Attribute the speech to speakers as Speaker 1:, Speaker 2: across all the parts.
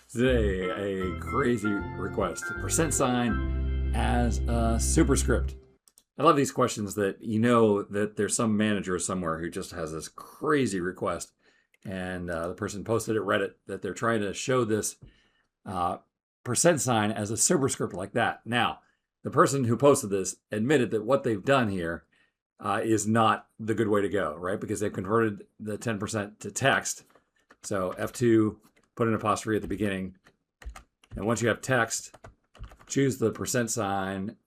Speaker 1: Today, a crazy request. % as a superscript. I love these questions that you know that there's some manager somewhere who just has this crazy request. And the person posted at Reddit that they're trying to show this % as a superscript like that. Now, the person who posted this admitted that what they've done here is not the good way to go, right? Because they've converted the 10% to text. So F2, put an apostrophe at the beginning. And once you have text, choose the %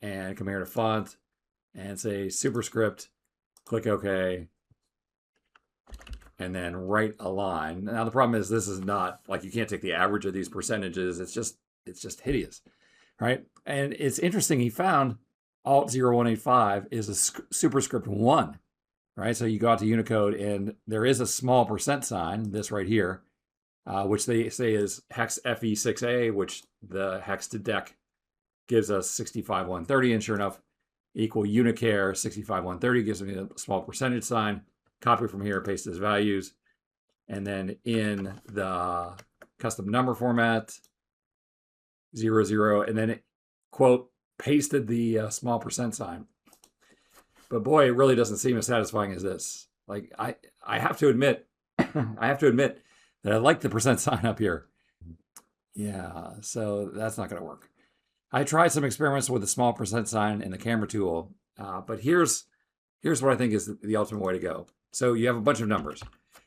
Speaker 1: and come here to font and say superscript, click OK, and then write a line. Now the problem is this is not, like, you can't take the average of these percentages. It's just hideous, right? And it's interesting, he found Alt 0185 is a superscript 1, right? So you go out to Unicode and there is a small %, this right here, which they say is hex FE6A, which the hex to dec gives us 65130, and sure enough, equal UNICHAR 65130 gives me a small percentage sign. Copy from here, paste as values, and then in the custom number format, 00, and then it, quote, pasted the small %. But boy, it really doesn't seem as satisfying as this. Like, I have to admit, that I like the % up here. Yeah, so that's not going to work. I tried some experiments with the small % in the camera tool, but here's what I think is the ultimate way to go. So you have a bunch of numbers,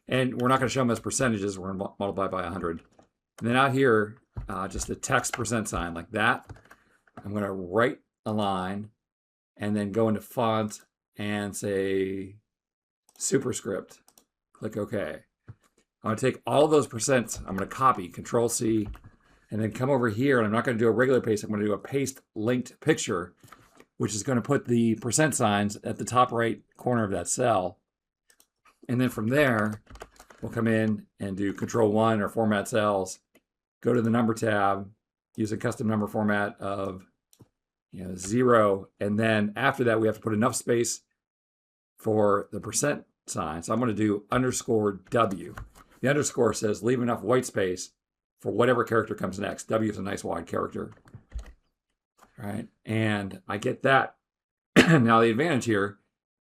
Speaker 1: and we're not going to show them as percentages. We're going to multiply by 100. And then out here, just the text % like that. I'm going to write a line and then go into font and say superscript. Click OK. I'm going to take all those %, I'm going to copy, Control C, and then come over here, and I'm not going to do a regular paste. I'm going to do a paste linked picture, which is going to put the % at the top right corner of that cell. And then from there, we'll come in and do Control 1 or Format Cells, go to the Number tab, use a custom number format of 0, and then after that, we have to put enough space for the % sign. So I'm going to do _W. The underscore says leave enough white space for whatever character comes next. W is a nice wide character, right? And I get that. Now the advantage here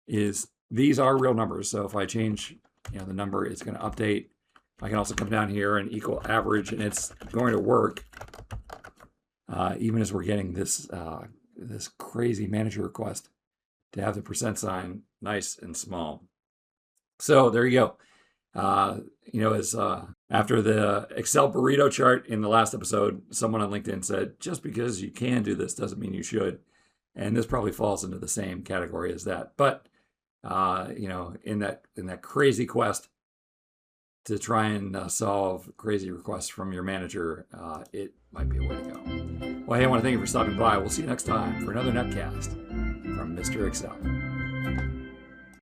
Speaker 1: is these are real numbers. So if I change the number, it's going to update. I can also come down here and equal average, and it's going to work even as we're getting this this crazy manager request to have the % nice and small. So there you go. As after the Excel burrito chart in the last episode, someone on LinkedIn said, just because you can do this doesn't mean you should. And this probably falls into the same category as that. But, in that crazy quest to try and solve crazy requests from your manager, it might be a way to go. Well, hey, I want to thank you for stopping by. We'll see you next time for another Netcast from Mr. Excel.